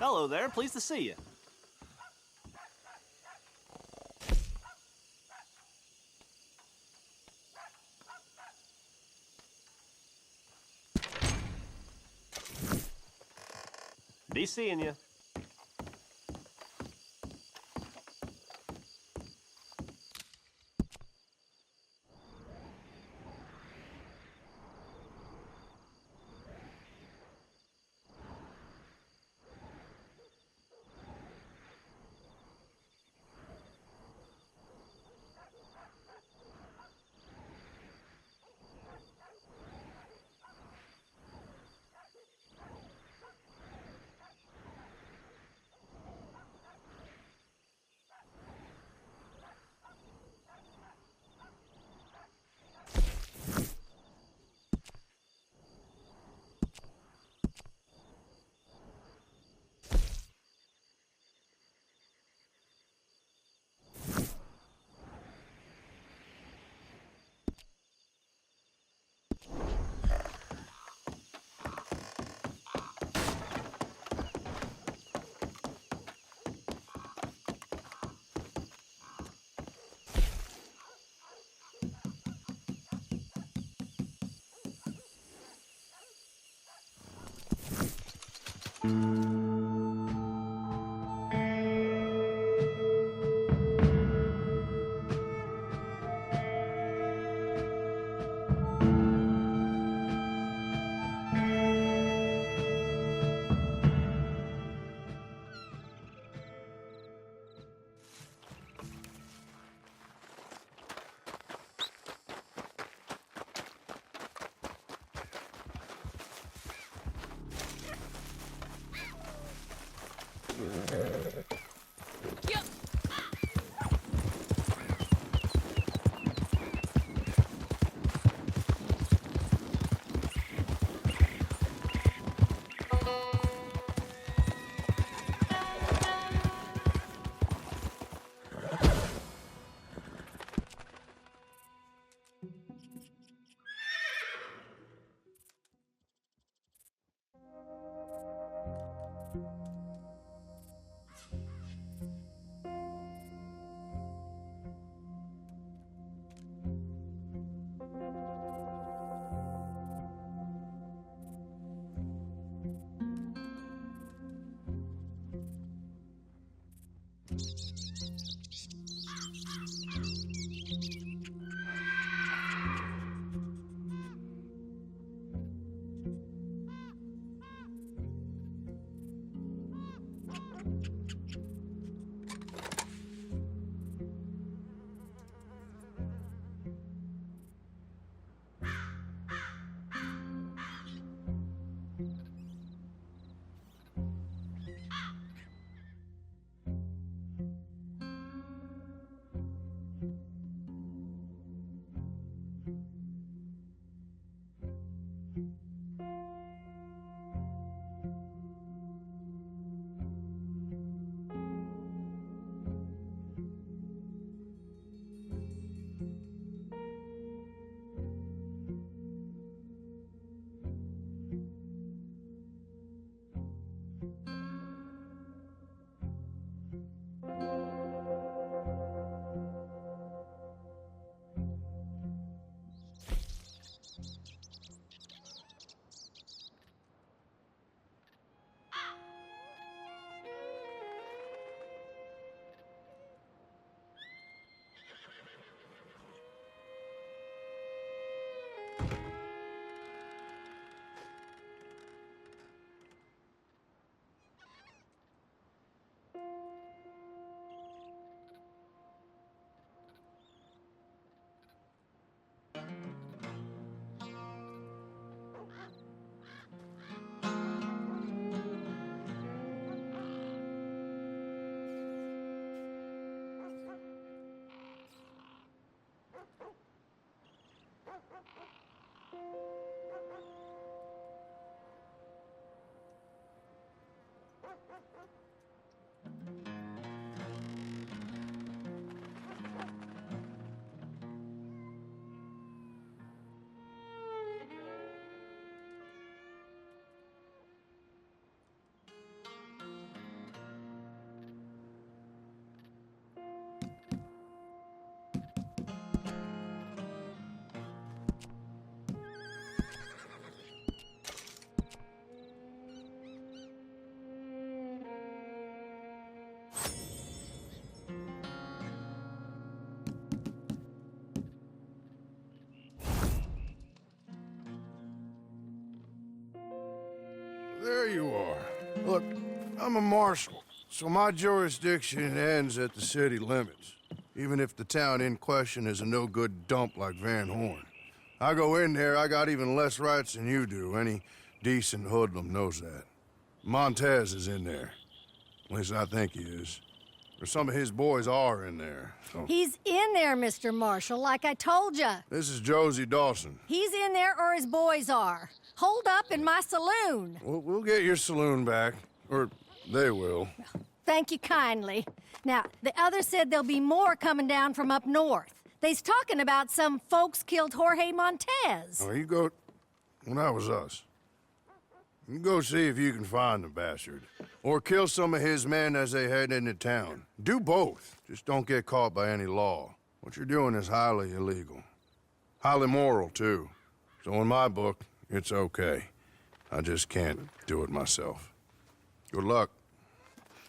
Hello there, pleased to see you. Be seeing you. there you are. Look, I'm a marshal, so my jurisdiction ends at the city limits, even if the town in question is a no-good dump like Van Horn. I go in there, I got even less rights than you do. Any decent hoodlum knows that. Montez is in there. At least I think he is. Or some of his boys are in there, so... He's in there, Mr. Marshall, like I told you. This is Josie Dawson. He's in there or his boys are. Hold up in my saloon. We'll get your saloon back. Or they will. Thank you kindly. Now, the others said there'll be more coming down from up north. They's talking about some folks killed Jorge Montez. Oh, you go... Well, that was us. You go see if you can find the bastard. Or kill some of his men as they head into town. Do both. Just don't get caught by any law. What you're doing is highly illegal. Highly moral, too. So in my book, it's okay. I just can't do it myself. Good luck.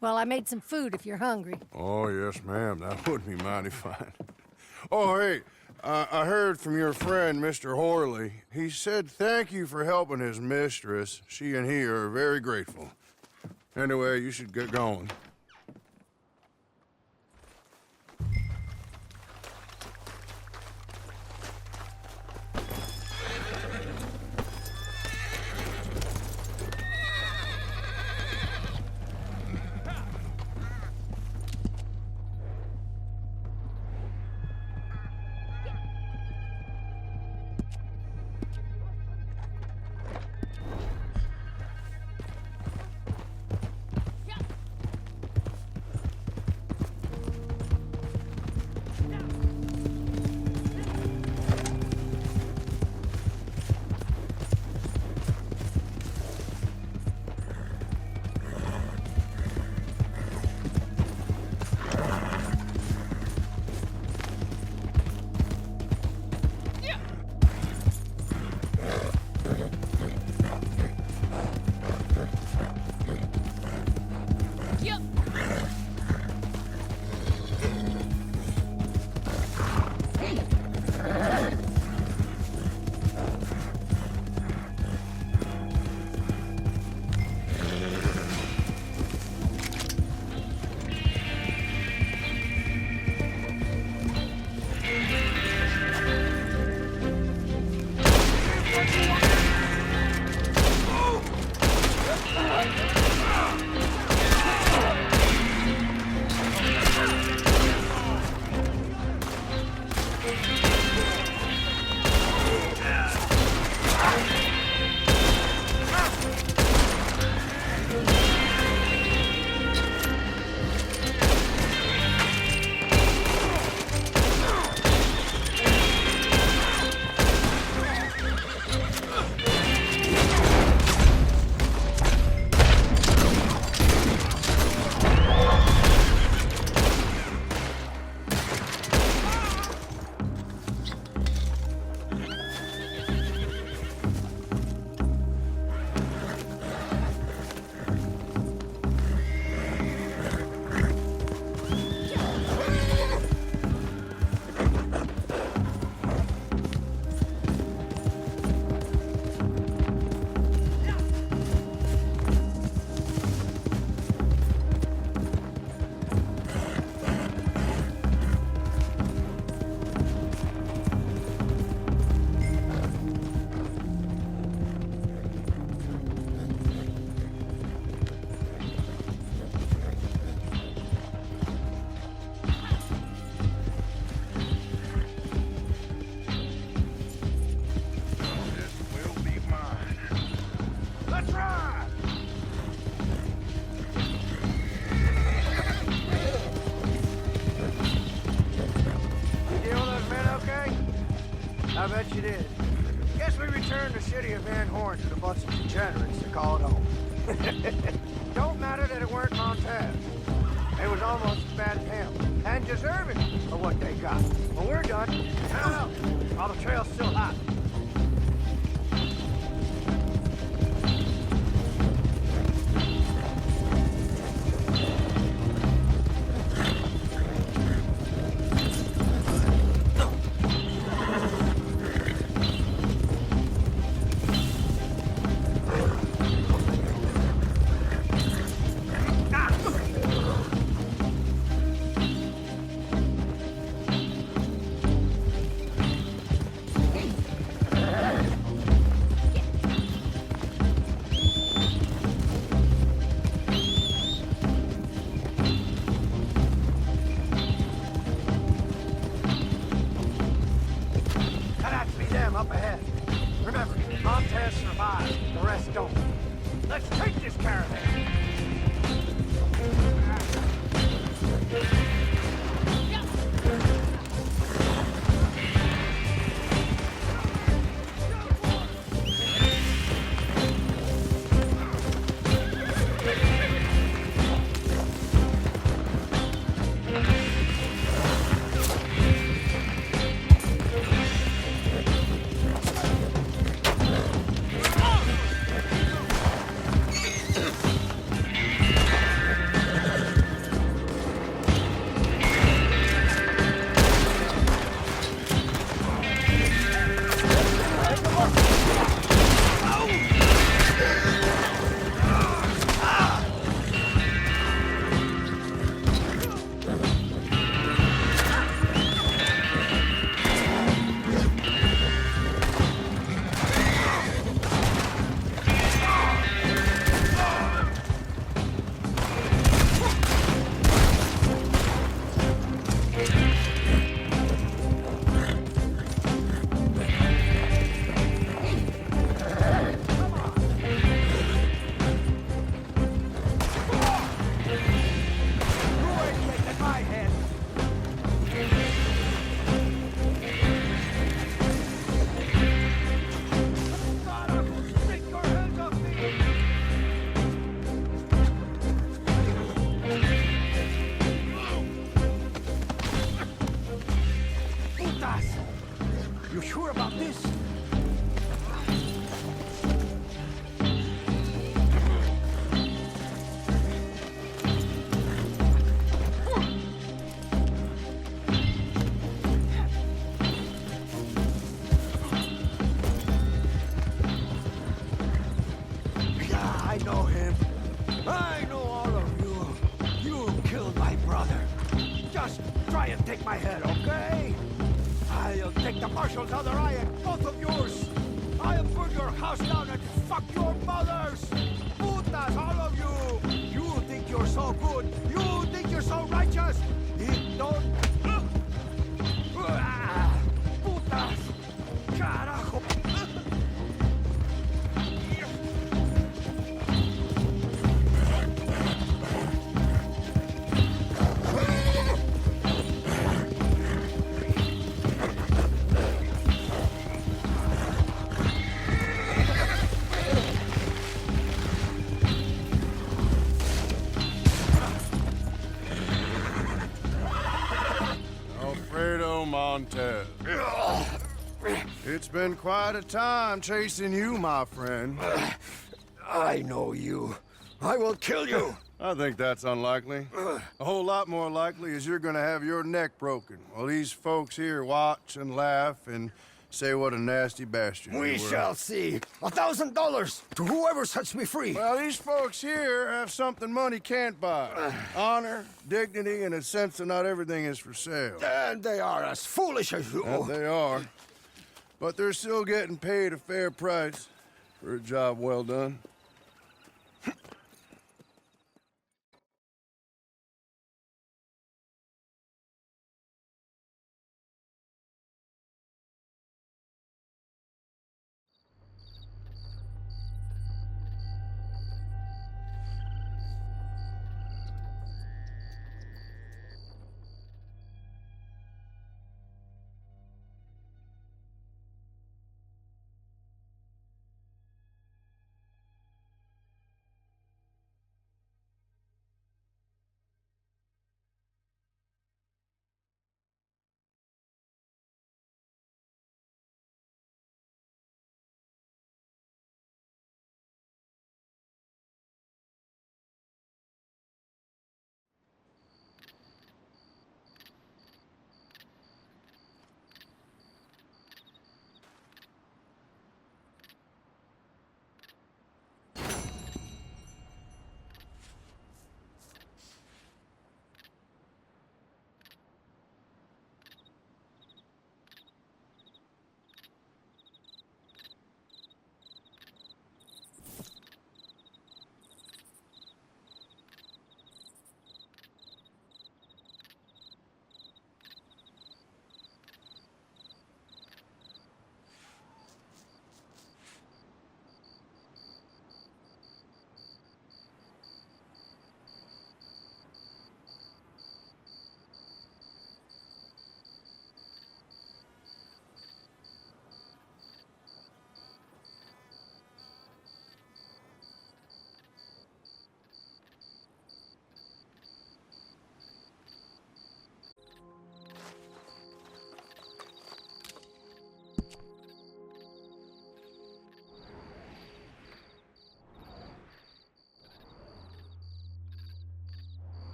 Well, I made some food if you're hungry. Oh, yes, ma'am. That would be mighty fine. Oh, hey, I heard from your friend, Mr. Horley. He said thank you for helping his mistress. She and he are very grateful. Anyway, you should get going. I bet you did. Guess we returned the city of Van Horn to the bunch of degenerates to call it home. Don't matter that it weren't Montez. It was almost as bad as him, and deserving of what they got. When we're done, I don't know. All the trail's still hot. jam up ahead. Remember, Montez survives, the rest don't. Let's take this caravan. You sure about this? Yeah, I know him. I know all of you. You killed my brother. Just try and take my head, okay? I'll take the marshal's other eye and both of yours. I'll burn your house down and fuck your mothers. Putas, all of you. You think you're so good. You think you're so righteous. It don't... Putas. Carajo. Montez. It's been quite a time chasing you, my friend. I know you. I will kill you. I think that's unlikely. A whole lot more likely is you're gonna have your neck broken while these folks here watch and laugh and say what a nasty bastard you were. We shall see. $1,000 to whoever sets me free. Well, these folks here have something money can't buy. Honor, dignity, and a sense that not everything is for sale. And they are as foolish as you. And they are. But they're still getting paid a fair price for a job well done.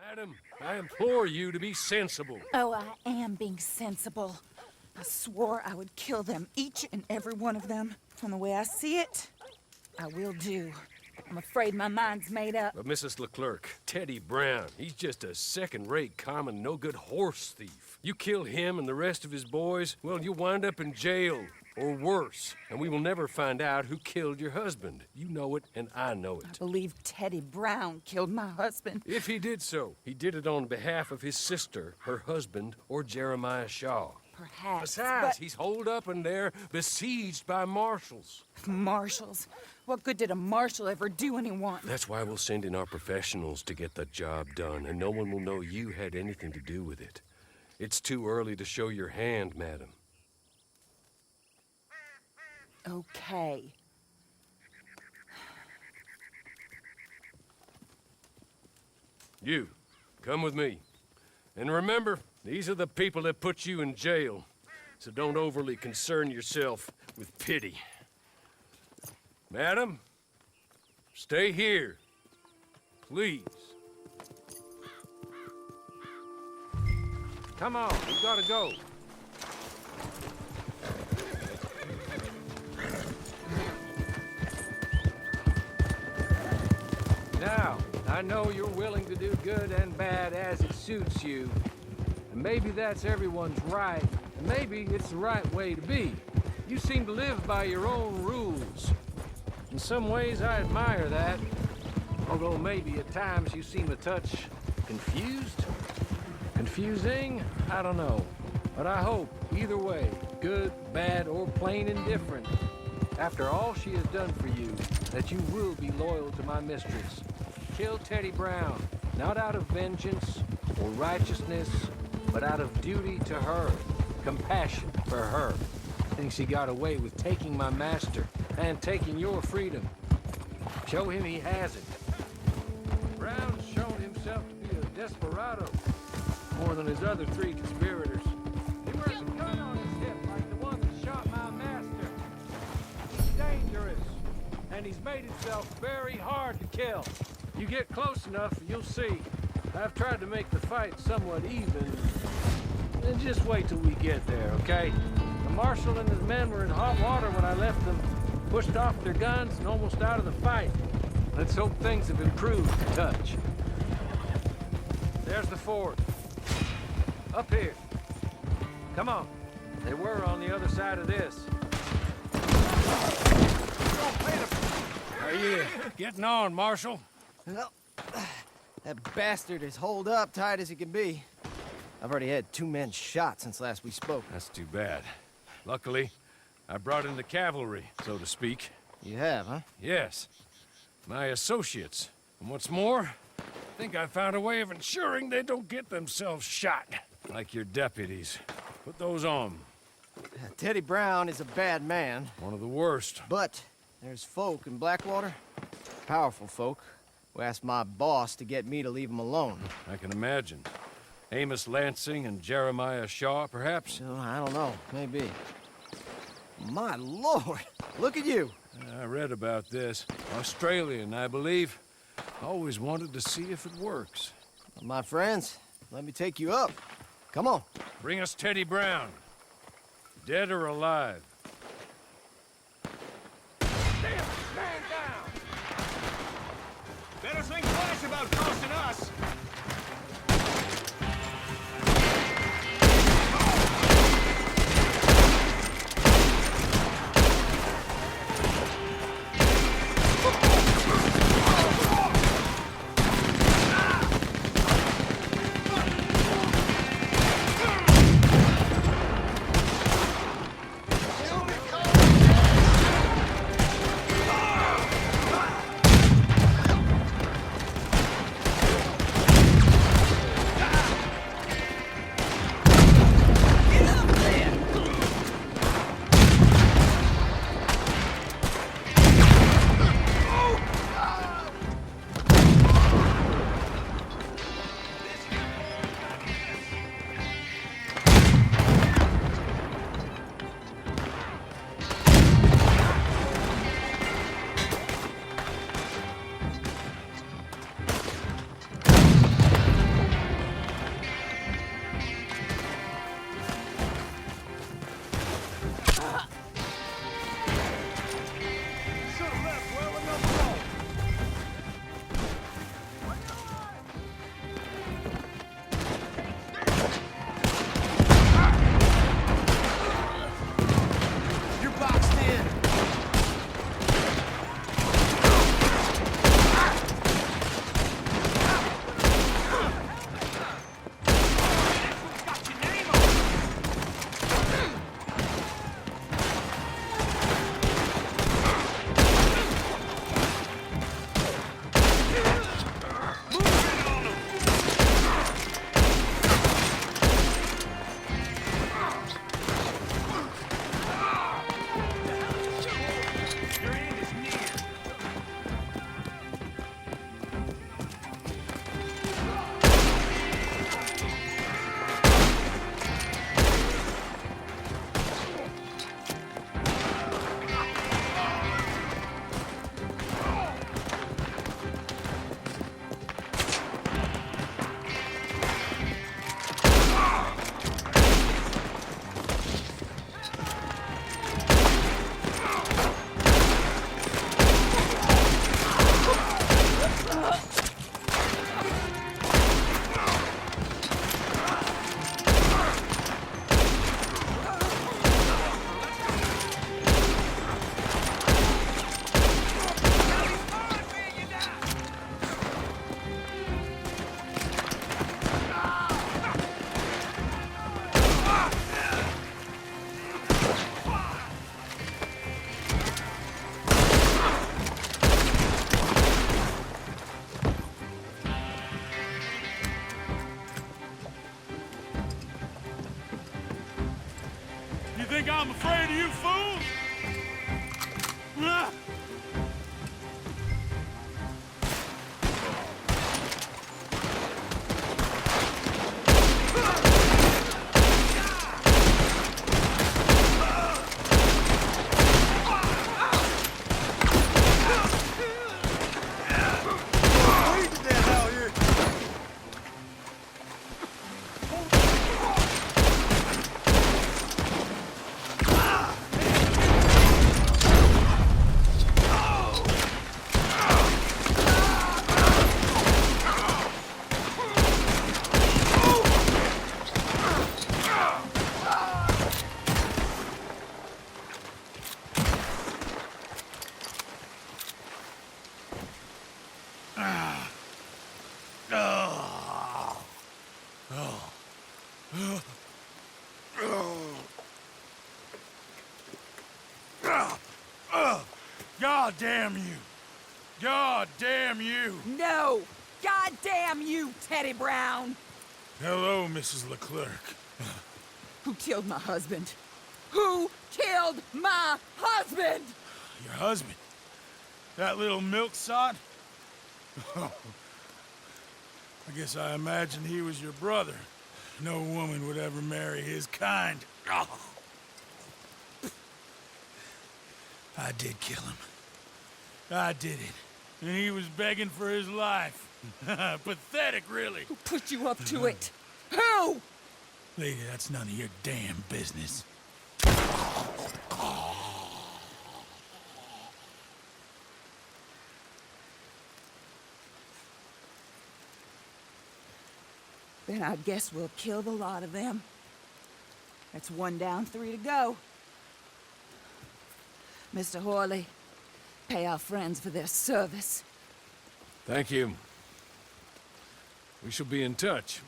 Madam, I implore you to be sensible. Oh, I am being sensible. I swore I would kill them, each and every one of them. From the way I see it, I will do. I'm afraid my mind's made up. But Mrs. Leclerc, Teddy Brown, he's just a second-rate, common, no-good horse thief. You kill him and the rest of his boys, well, you'll wind up in jail, or worse. And we will never find out who killed your husband. You know it, and I know I it. believe Teddy Brown killed my husband. If he did so, he did it on behalf of his sister, her husband, or Jeremiah Shaw. Perhaps, Besides, he's holed up in there, besieged by marshals. but... Marshals? What good did a marshal ever do anyone? That's why we'll send in our professionals to get the job done, and no one will know you had anything to do with it. It's too early to show your hand, madam. Okay. You, come with me. And remember, these are the people that put you in jail, so don't overly concern yourself with pity. Madam, stay here, please. Come on, we gotta go. Now, I know you're willing to do good and bad as it suits you. And maybe that's everyone's right, and maybe it's the right way to be. You seem to live by your own rules. In some ways, I admire that. Although maybe at times you seem a touch confused? Confusing? I don't know. But I hope, either way, good, bad, or plain indifferent, after all she has done for you, that you will be loyal to my mistress. Kill Teddy Brown, not out of vengeance or righteousness, but out of duty to her, compassion for her. Thinks he got away with taking my master and taking your freedom. Show him he has it. Brown's shown himself to be a desperado, more than his other three conspirators. He wears a gun on his hip like the one that shot my master. He's dangerous, and he's made himself very hard to kill. You get close enough, you'll see. I've tried to make the fight somewhat even. And just wait till we get there, okay? The marshal and his men were in hot water when I left them, pushed off their guns and almost out of the fight. Let's hope things have improved a touch. There's the ford. Up here. Come on. They were on the other side of this. How you getting on, Marshal? Well, that bastard is holed up tight as he can be. I've already had 2 men shot since last we spoke. That's too bad. Luckily, I brought in the cavalry, so to speak. You have, huh? Yes. My associates. And what's more, I think I found a way of ensuring they don't get themselves shot. Like your deputies. Put those on. Teddy Brown is a bad man, One of the worst. but there's folk in Blackwater, powerful folk, who asked my boss to get me to leave him alone. I can imagine. Amos Lansing and Jeremiah Shaw, perhaps? So, I don't know, maybe. My lord, look at you. I read about this. Australian, I believe. Always wanted to see if it works. My friends, let me take you up. Come on. Bring us Teddy Brown. Dead or alive. Stand down! Better think twice about costing us! God damn you! God damn you! No! God damn you, Teddy Brown! Hello, Mrs. Leclerc. Who killed my husband? Who killed my husband? Your husband? That little milksot? I guess I imagined he was your brother. No woman would ever marry his kind. I did kill him. I did it. And he was begging for his life. Pathetic, really. Who put you up to it? Who? Lady, that's none of your damn business. Then I guess we'll kill the lot of them. That's 1 down, 3 to go. Mr. Horley, pay our friends for their service. Thank you. We shall be in touch.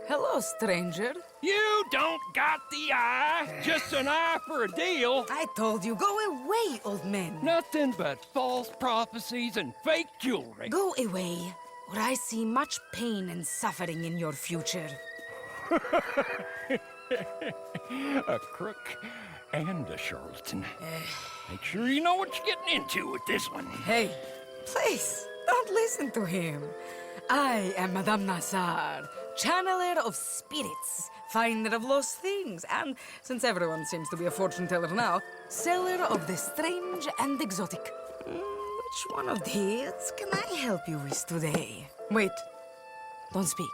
Hello, stranger. You don't got the eye. Just an eye for a deal. I told you, go away, old man. Nothing but false prophecies and fake jewelry. Go away, or I see much pain and suffering in your future. A crook and a charlatan. Make sure you know what you're getting into with this one. Hey, please, don't listen to him. I am Madame Nazar, channeler of spirits, finder of lost things, and, since everyone seems to be a fortune teller now, seller of the strange and exotic. Which one of these can I help you with today? Wait, don't speak.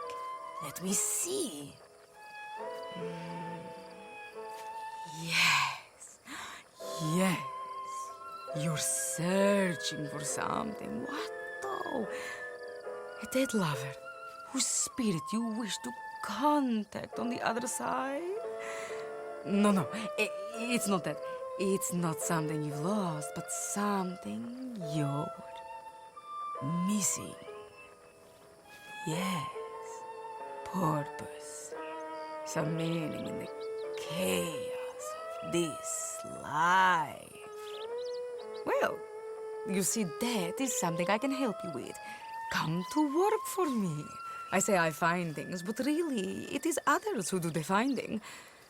Let me see. Yes. Yes. You're searching for something. What though? A dead lover whose spirit you wish to contact on the other side? No, it's not that. It's not something you've lost, but something you're missing. Yes, purpose. Some meaning in the chaos of this life. Well, you see, that is something I can help you with. Come to work for me. I say I find things, but really, it is others who do the finding.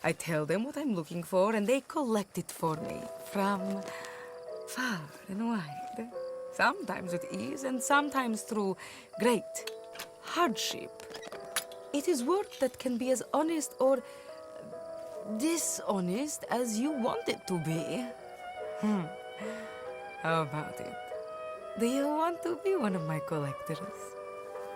I tell them what I'm looking for, and they collect it for me from far and wide. Sometimes with ease, and sometimes through great hardship. It is work that can be as honest or dishonest as you want it to be. How about it? Do you want to be one of my collectors?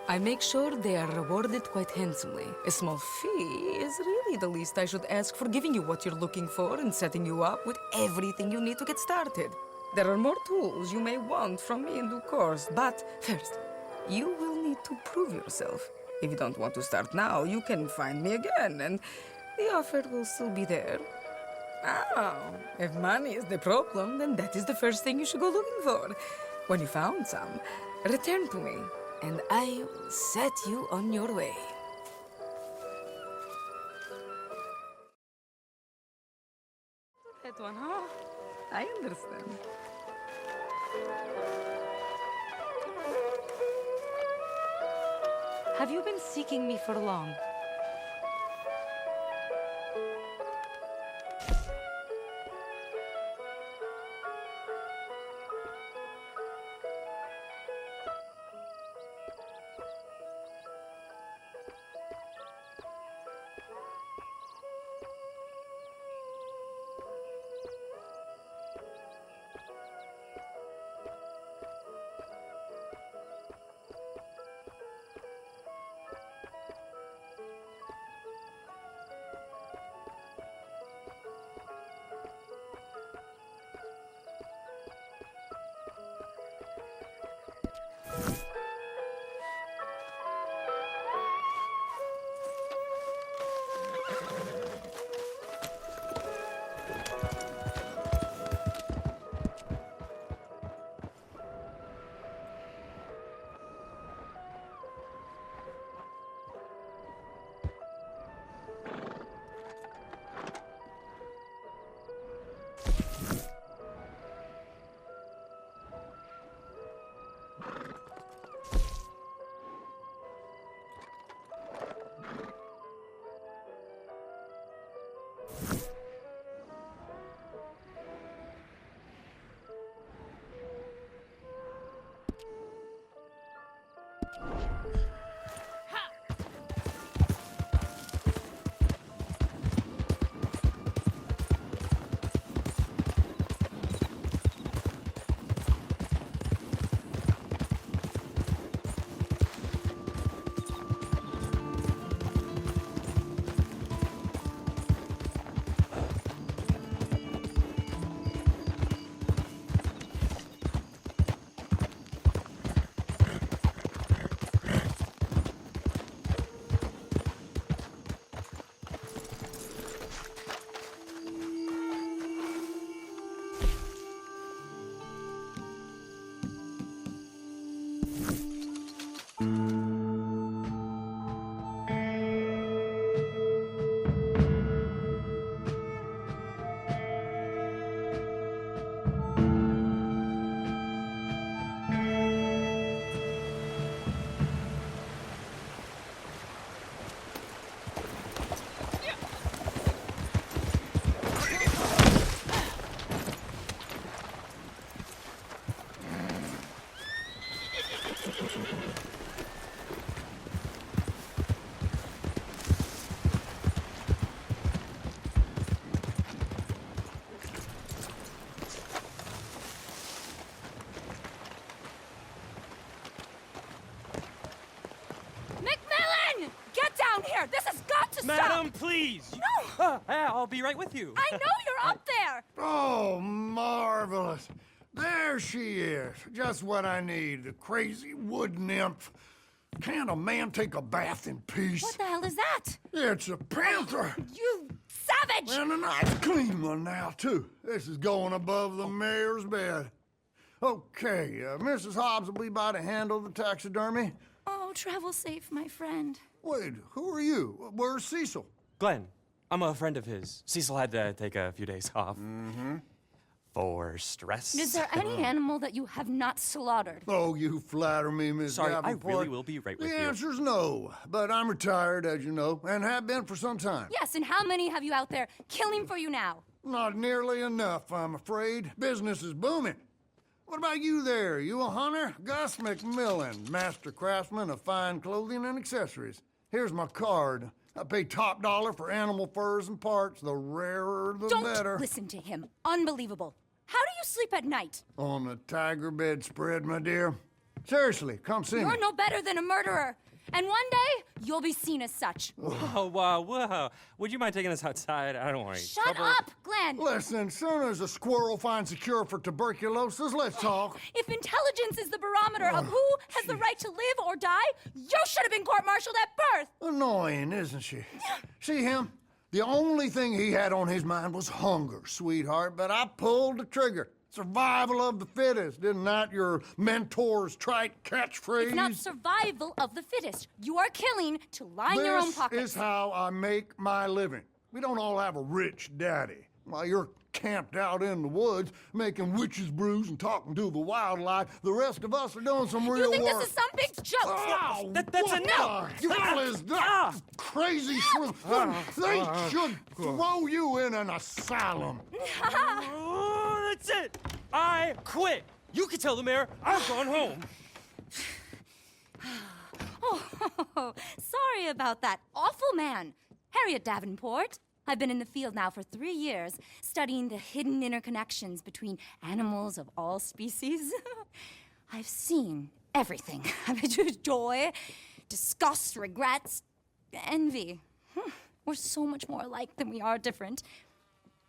I make sure they are rewarded quite handsomely. A small fee is really the least I should ask for giving you what you're looking for and setting you up with everything you need to get started. There are more tools you may want from me in due course, but first, you will need to prove yourself. If you don't want to start now, you can find me again, and the offer will still be there. Now, if money is the problem, then that is the first thing you should go looking for. When you found some, return to me, and I will set you on your way. That one, huh? I understand. Have you been seeking me for long? to Madam, stop! please! No! I'll be right with you. I know you're up there! Oh, marvelous. There she is. Just what I need. The crazy wood nymph. Can't a man take a bath in peace? What the hell is that? It's a panther. You savage! And a nice clean one now, too. This is going above the mayor's bed. Okay, Mrs. Hobbs will be by to handle the taxidermy. Oh, travel safe, my friend. Wait, who are you? Where's Cecil? Glenn, I'm a friend of his. Cecil had to take a few days off. Mm-hmm. For stress. Is there any animal that you have not slaughtered? Oh, you flatter me, Miss Sorry, Davenport. I really will be right with you. The answer's no, but I'm retired, as you know, and have been for some time. Yes, and how many have you out there killing for you now? Not nearly enough, I'm afraid. Business is booming. What about you there? You a hunter? Gus McMillan, master craftsman of fine clothing and accessories. Here's my card. I pay top dollar for animal furs and parts. The rarer, the better. Don't listen to him. Unbelievable. How do you sleep at night? On the tiger bedspread, my dear. Seriously, come see me. You're no better than a murderer. And one day, you'll be seen as such. Whoa. Would you mind taking us outside? I don't want any Shut trouble. up, Glenn! Listen, soon as a squirrel finds a cure for tuberculosis, let's talk. If intelligence is the barometer of who has the right to live or die, you should have been court-martialed at birth! Annoying, isn't she? See him? The only thing he had on his mind was hunger, sweetheart, but I pulled the trigger. Survival of the fittest, isn't that your mentor's trite catchphrase? It's not survival of the fittest. You are killing to line your own pockets. This is how I make my living. We don't all have a rich daddy. While you're camped out in the woods, making witches' brews and talking to the wildlife, the rest of us are doing some real You think work. this is some big joke? Oh, That's what enough! the hell is that? Crazy shrew. They should throw you in an asylum. Oh, that's it! I quit! You can tell the mayor I've gone home. Oh, sorry about that awful man. Harriet Davenport. I've been in the field now for 3 years, studying the hidden interconnections between animals of all species. I've seen everything. Joy, disgust, regrets, envy. We're so much more alike than we are different.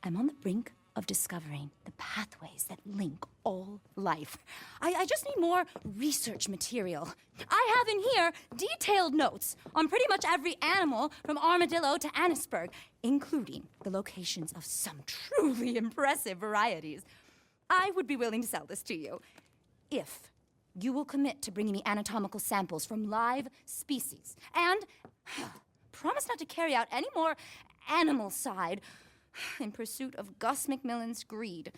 I'm on the brink of discovering the pathways that link all life. I just need more research material. I have in here detailed notes on pretty much every animal from armadillo to Annisburg, including the locations of some truly impressive varieties. I would be willing to sell this to you if you will commit to bringing me anatomical samples from live species and promise not to carry out any more animal side in pursuit of Gus McMillan's greed.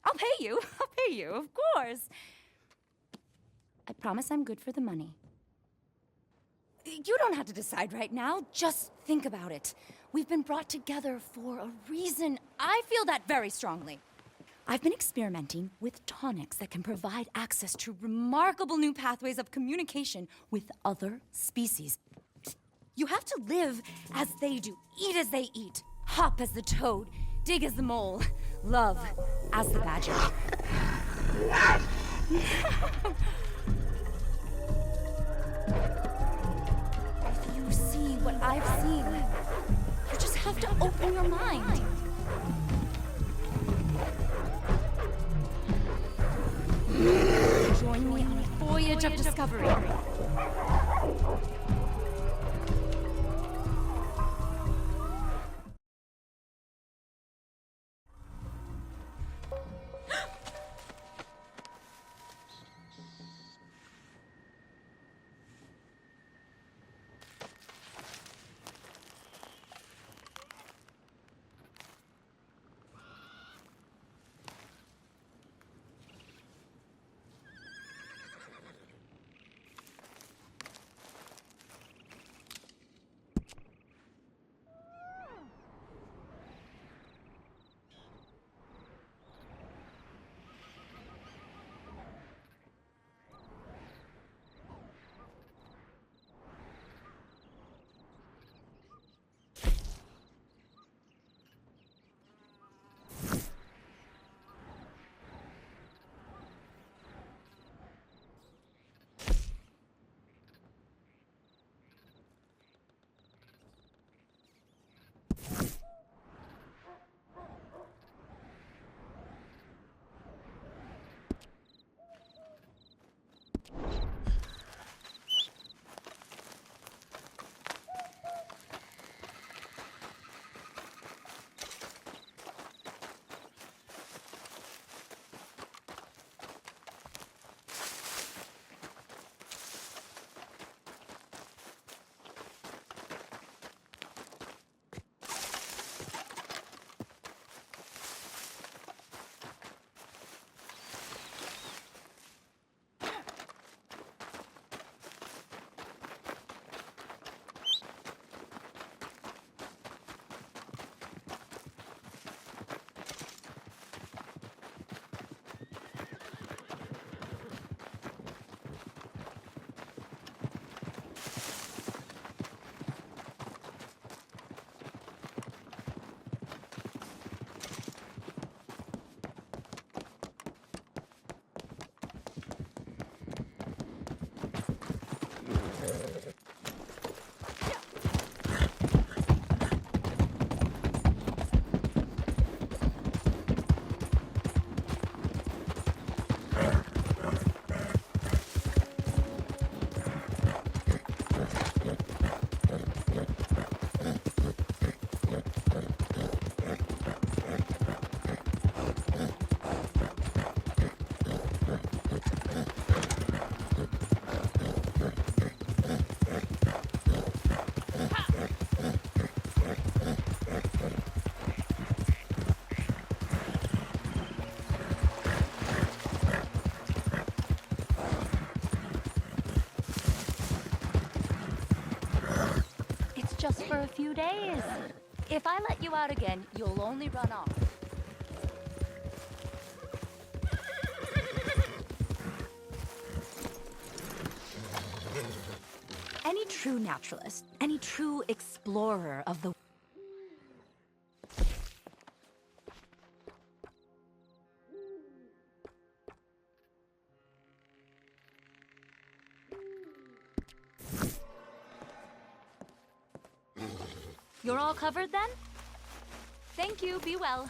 I'll pay you, of course. I promise I'm good for the money. You don't have to decide right now, just think about it. We've been brought together for a reason. I feel that very strongly. I've been experimenting with tonics that can provide access to remarkable new pathways of communication with other species. You have to live as they do, eat as they eat, hop as the toad, dig as the mole, love as the badger. If you see what I've seen, you just have to open your mind. Join me on a voyage of discovery. few days. If I let you out again, you'll only run off. Any true naturalist, any true explorer of the You're all covered then? Thank you, be well.